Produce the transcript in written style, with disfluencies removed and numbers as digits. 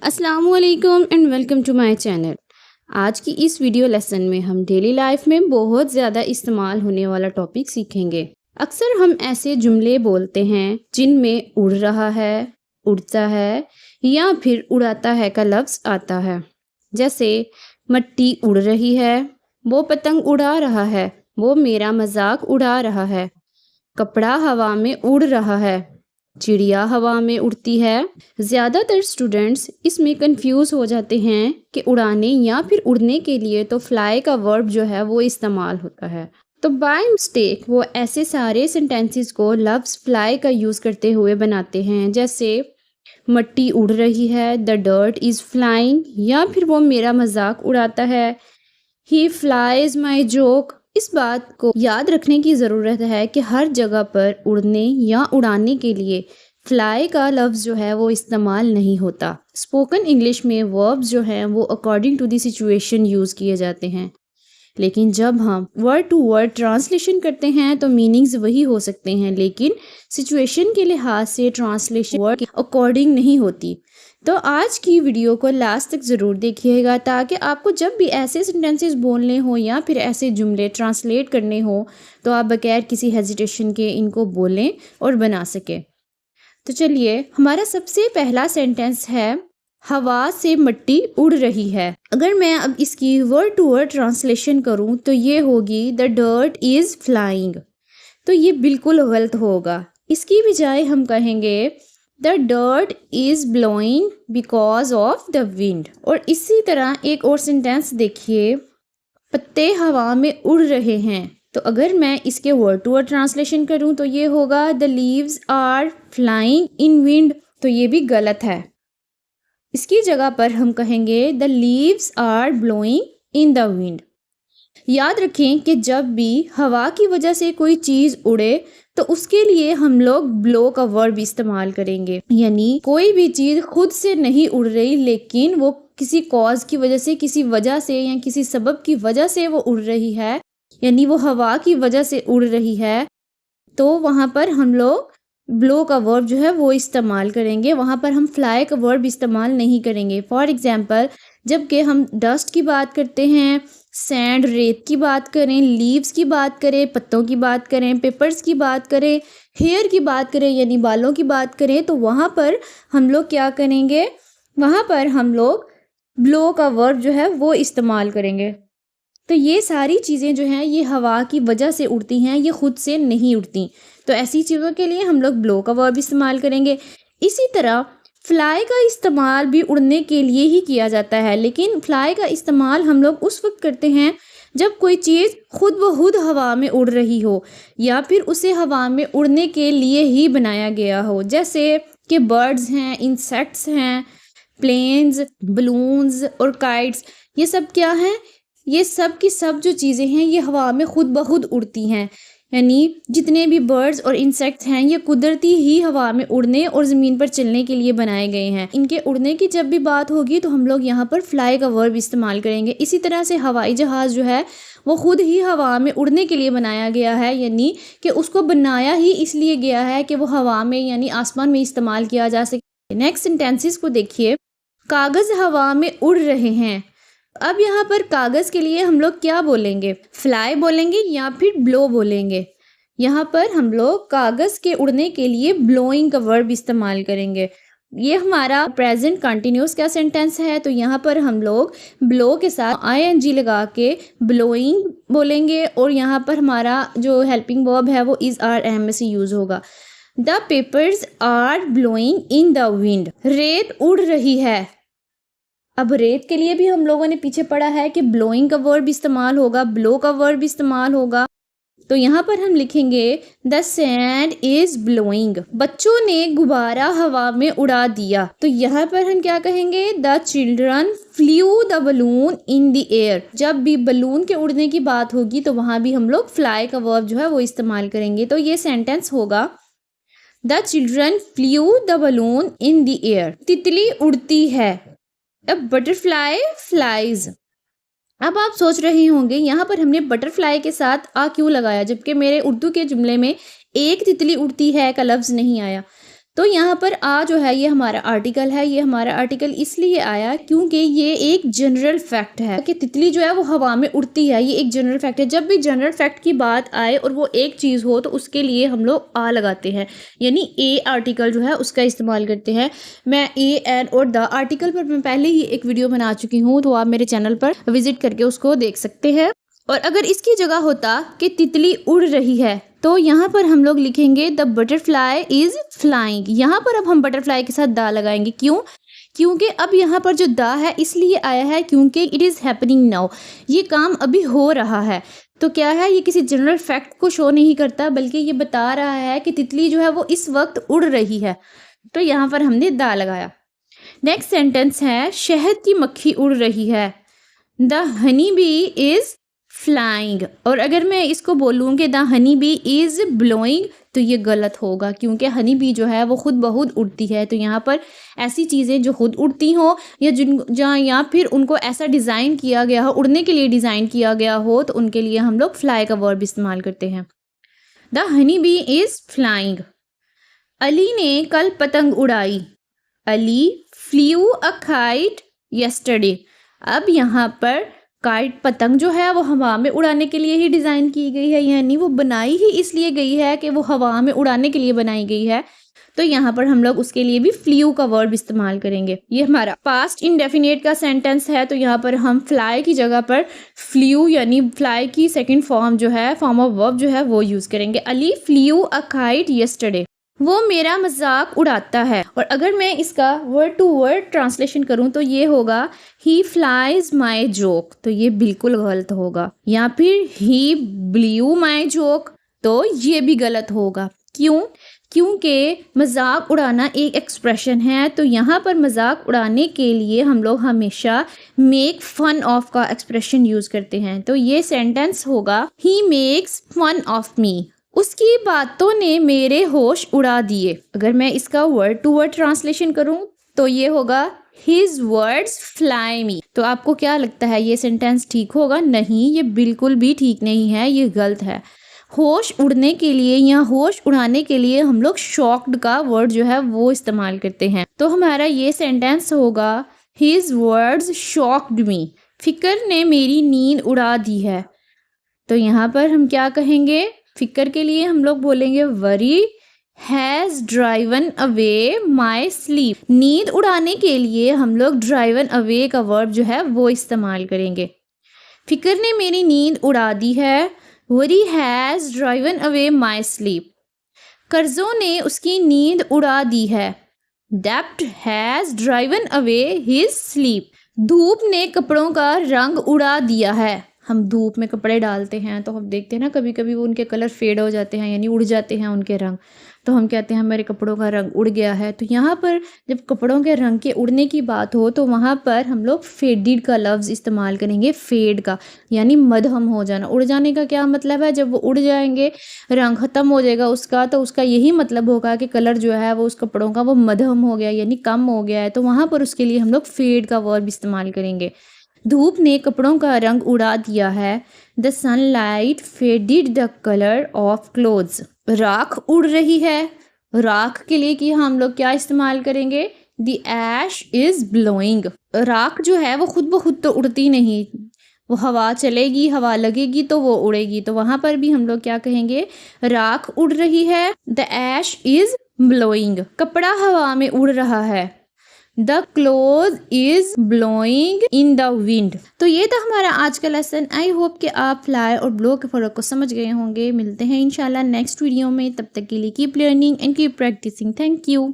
अस्सलामुअलैकुम and welcome to my channel. आज की इस वीडियो लेसन में हम डेली लाइफ में बहुत ज़्यादा इस्तेमाल होने वाला टॉपिक सीखेंगे। अक्सर हम ऐसे जुमले बोलते हैं जिनमें उड़ रहा है, उड़ता है या फिर उड़ाता है का लफ्ज़ आता है। जैसे मट्टी उड़ रही है, वो पतंग उड़ा रहा है, वो मेरा मजाक उड़ा रहा है। कपड़ा हवा में उड़ रहा है, चिड़िया हवा में उड़ती है। ज़्यादातर स्टूडेंट्स इसमें कंफ्यूज हो जाते हैं कि उड़ाने या फिर उड़ने के लिए तो फ्लाई का वर्ब जो है वो इस्तेमाल होता है, तो बाय मिस्टेक वो ऐसे सारे सेंटेंसेस को लफ्ज़ फ्लाई का यूज़ करते हुए बनाते हैं। जैसे मट्टी उड़ रही है, द डर्ट इज़ फ्लाइंग, या फिर वो मेरा मजाक उड़ाता है, ही फ्लाइज माई जोक। इस बात को याद रखने की ज़रूरत है कि हर जगह पर उड़ने या उड़ाने के लिए फ्लाई का लफ्ज़ जो है वो इस्तेमाल नहीं होता। स्पोकन इंग्लिश में वर्ब्स जो हैं वो according to the situation use किए जाते हैं, लेकिन जब हम वर्ड टू वर्ड ट्रांसलेशन करते हैं तो मीनिंग्स वही हो सकते हैं, लेकिन सिचुएशन के लिहाज से ट्रांसलेशन वर्ड के अकॉर्डिंग नहीं होती। तो आज की वीडियो को लास्ट तक ज़रूर देखिएगा ताकि आपको जब भी ऐसे सेंटेंसेस बोलने हो या फिर ऐसे जुमले ट्रांसलेट करने हो तो आप बगैर किसी हेजिटेशन के इनको बोलें और बना सकें। तो चलिए, हमारा सबसे पहला सेंटेंस है हवा से मट्टी उड़ रही है। अगर मैं अब इसकी वर्ड टू वर्ड ट्रांसलेशन करूं तो ये होगी द डर्ट इज़ फ्लाइंग। तो ये बिल्कुल गलत होगा। इसकी बजाय हम कहेंगे the dirt is blowing because of the wind. और इसी तरह एक और सेंटेंस देखिए, पत्ते हवा में उड़ रहे हैं। तो अगर मैं इसके वर्ड टू वर्ड ट्रांसलेशन करूं तो ये होगा the leaves are flying in wind. तो ये भी गलत है। इसकी जगह पर हम कहेंगे the leaves are blowing in the wind. याद रखें कि जब भी हवा की वजह से कोई चीज़ उड़े तो उसके लिए हम लोग ब्लो का वर्ब इस्तेमाल करेंगे। यानी कोई भी चीज़ खुद से नहीं उड़ रही, लेकिन वो किसी कॉज की वजह से, किसी वजह से या किसी सबब की वजह से वो उड़ रही है, यानी वो हवा की वजह से उड़ रही है, तो वहाँ पर हम लोग ब्लो का वर्ब जो है वो इस्तेमाल करेंगे। वहाँ पर हम फ्लाई का वर्ब इस्तेमाल नहीं करेंगे। फॉर एग्जांपल, जबकि हम डस्ट की बात करते हैं, सैंड रेत की बात करें, लीव्स की बात करें, पत्तों की बात करें, पेपर्स की बात करें, हेयर की बात करें यानी बालों की बात करें, तो वहाँ पर हम लोग क्या करेंगे, वहाँ पर हम लोग ब्लो का वर्ब जो है वो इस्तेमाल करेंगे। तो ये सारी चीज़ें जो हैं ये हवा की वजह से उड़ती हैं, ये खुद से नहीं उड़ती। तो ऐसी चीज़ों के लिए हम लोग ब्लो का वर्ब इस्तेमाल करेंगे। इसी तरह फ्लाई का इस्तेमाल भी उड़ने के लिए ही किया जाता है, लेकिन फ्लाई का इस्तेमाल हम लोग उस वक्त करते हैं जब कोई चीज़ खुद ब खुद हवा में उड़ रही हो या फिर उसे हवा में उड़ने के लिए ही बनाया गया हो। जैसे कि बर्ड्स हैं, इंसेक्ट्स हैं, प्लेन्स, बलून्स और काइट्स, ये सब क्या हैं, ये सब की सब जो चीज़ें हैं ये हवा में खुद ब खुद उड़ती हैं। यानी जितने भी बर्ड्स और इंसेक्ट्स हैं ये कुदरती ही हवा में उड़ने और ज़मीन पर चलने के लिए बनाए गए हैं। इनके उड़ने की जब भी बात होगी तो हम लोग यहाँ पर फ्लाई का वर्ब इस्तेमाल करेंगे। इसी तरह से हवाई जहाज़ जो है वो खुद ही हवा में उड़ने के लिए बनाया गया है, यानी कि उसको बनाया ही इसलिए गया है कि वो हवा में यानी आसमान में इस्तेमाल किया जा सके। नेक्स्ट सेंटेंसेस को देखिए, कागज़ हवा में उड़ रहे हैं। अब यहाँ पर कागज़ के लिए हम लोग क्या बोलेंगे, फ्लाई बोलेंगे या फिर ब्लो बोलेंगे। यहाँ पर हम लोग कागज़ के उड़ने के लिए ब्लोइंग का वर्ब इस्तेमाल करेंगे। ये हमारा प्रेजेंट कंटिन्यूस का सेंटेंस है, तो यहाँ पर हम लोग ब्लो के साथ आईएनजी लगा के ब्लोइंग बोलेंगे और यहाँ पर हमारा जो हेल्पिंग वर्ब है वो इज़ आर एम से यूज़ होगा। The papers are blowing in the wind. रेत उड़ रही है। अब रेत के लिए भी हम लोगों ने पीछे पढ़ा है कि ब्लोइंग का वर्ब इस्तेमाल होगा, ब्लो का वर्ब इस्तेमाल होगा। तो यहाँ पर हम लिखेंगे द सैंड इज ब्लोइंग। बच्चों ने गुब्बारा हवा में उड़ा दिया। तो यहाँ पर हम क्या कहेंगे, the children flu the balloon in the air. जब भी बलून के उड़ने की बात होगी तो वहाँ भी हम लोग फ्लाई का वर्ब जो है वो इस्तेमाल करेंगे। तो ये सेंटेंस होगा the children flu the balloon in the air. तितली उड़ती है। अब बटरफ्लाई फ्लाइज। अब आप सोच रहे होंगे यहाँ पर हमने बटरफ्लाई के साथ आ क्यों लगाया, जबकि मेरे उर्दू के जुमले में एक तितली उड़ती है का लफ्ज़ नहीं आया। तो यहाँ पर आ जो है ये हमारा आर्टिकल है। ये हमारा आर्टिकल इसलिए आया क्योंकि ये एक जनरल फैक्ट है कि तितली जो है वो हवा में उड़ती है। ये एक जनरल फैक्ट है। जब भी जनरल फैक्ट की बात आए और वो एक चीज़ हो तो उसके लिए हम लोग आ लगाते हैं, यानी ए आर्टिकल जो है उसका इस्तेमाल करते हैं। मैं ए एन और द आर्टिकल पर मैं पहले ही एक वीडियो बना चुकी हूँ, तो आप मेरे चैनल पर विजिट करके उसको देख सकते हैं। और अगर इसकी जगह होता कि तितली उड़ रही है तो यहाँ पर हम लोग लिखेंगे द बटरफ्लाई इज फ्लाइंग। यहाँ पर अब हम बटरफ्लाई के साथ दा लगाएंगे। क्यों? क्योंकि अब यहाँ पर जो दा है इसलिए आया है क्योंकि इट इज़ हैपनिंग नाउ, ये काम अभी हो रहा है। तो क्या है, ये किसी जनरल फैक्ट को शो नहीं करता बल्कि ये बता रहा है कि तितली जो है वो इस वक्त उड़ रही है। तो यहाँ पर हमने दा लगाया। नेक्स्ट सेंटेंस है शहद की मक्खी उड़ रही है। The honey bee is flying. और अगर मैं इसको बोलूँ कि the honey bee is blowing तो ये गलत होगा क्योंकि हनी बी जो है वो खुद ब खुद उड़ती है। तो यहाँ पर ऐसी चीज़ें जो खुद उड़ती हों या जिन जहाँ या फिर उनको ऐसा डिज़ाइन किया गया हो, उड़ने के लिए डिज़ाइन किया गया हो, तो उनके लिए हम लोग फ्लाई का वर्ब इस्तेमाल करते हैं। The honey bee is flying. Ali ने कल पतंग उड़ाई। Ali flew a kite yesterday. अब यहाँ पर काइट पतंग जो है वो हवा में उड़ाने के लिए ही डिज़ाइन की गई है, यानी वो बनाई ही इसलिए गई है कि वो हवा में उड़ाने के लिए बनाई गई है। तो यहाँ पर हम लोग उसके लिए भी फ्ल्यू का वर्ब इस्तेमाल करेंगे। ये हमारा पास्ट इंडेफिनेट का सेंटेंस है, तो यहाँ पर हम फ्लाई की जगह पर फ्ल्यू यानी फ्लाई की सेकंड फॉर्म जो है, फॉर्म ऑफ वर्ब जो है वो यूज़ करेंगे। Ali flew a kite yesterday. वो मेरा मजाक उड़ाता है। और अगर मैं इसका वर्ड टू वर्ड ट्रांसलेशन करूं तो ये होगा ही फ्लाइज माई जोक, तो ये बिल्कुल गलत होगा। या फिर ही ब्लू माई जोक, तो ये भी गलत होगा। क्यों? क्योंकि मजाक उड़ाना एक एक्सप्रेशन है, तो यहाँ पर मजाक उड़ाने के लिए हम लोग हमेशा मेक फन ऑफ का एक्सप्रेशन यूज करते हैं। तो ये सेंटेंस होगा he makes fun of me. उसकी बातों ने मेरे होश उड़ा दिए। अगर मैं इसका वर्ड टू वर्ड ट्रांसलेशन करूं तो ये होगा His words fly me। तो आपको क्या लगता है, ये सेंटेंस ठीक होगा? नहीं, ये बिल्कुल भी ठीक नहीं है, ये गलत है। होश उड़ने के लिए या होश उड़ाने के लिए हम लोग शॉक्ड का वर्ड जो है वो इस्तेमाल करते हैं। तो हमारा ये सेंटेंस होगा His words shocked me। फिक्र ने मेरी नींद उड़ा दी है। तो यहाँ पर हम क्या कहेंगे? फिक्र के लिए हम लोग बोलेंगे worry has driven away my sleep. नींद उड़ाने के लिए हम लोग ड्राइवन अवे का वर्ब जो है वो इस्तेमाल करेंगे। फिक्र ने मेरी नींद उड़ा दी है। Worry has driven away my sleep. कर्जों ने उसकी नींद उड़ा दी है। डेब्ट has driven away his sleep. धूप ने कपड़ों का रंग उड़ा दिया है। हम धूप में कपड़े डालते हैं तो हम देखते हैं ना, कभी कभी वो उनके कलर फेड हो जाते हैं, यानी उड़ जाते हैं उनके रंग, तो हम कहते हैं मेरे कपड़ों का रंग उड़ गया है। तो यहाँ पर जब कपड़ों के रंग के उड़ने की बात हो तो वहाँ पर हम लोग फेडिड का लफ्ज़ इस्तेमाल करेंगे, फेड का, यानी मध्यम हो जाना। उड़ जाने का क्या मतलब है? जब वो उड़ जाएंगे, रंग ख़त्म हो जाएगा उसका, तो उसका यही मतलब होगा कि कलर जो है वो उस कपड़ों का वो मध्यम हो गया, यानी कम हो गया है। तो वहाँ पर उसके लिए हम लोग फेड का वर्ब इस्तेमाल करेंगे। धूप ने कपड़ों का रंग उड़ा दिया है। The sunlight faded the colour of clothes. राख उड़ रही है। राख के लिए कि हम लोग क्या इस्तेमाल करेंगे? The ash is blowing. राख जो है वो खुद ब खुद तो उड़ती नहीं, वो हवा चलेगी, हवा लगेगी तो वो उड़ेगी। तो वहां पर भी हम लोग क्या कहेंगे? राख उड़ रही है। The ash is blowing. कपड़ा हवा में उड़ रहा है। The cloth is blowing in the wind. तो ये था हमारा आज का लेसन। आई होप कि आप फ्लाई और ब्लो के फ़र्क को समझ गए होंगे। मिलते हैं इंशाल्लाह नेक्स्ट वीडियो में, तब तक के लिए keep learning and keep practising. Thank you.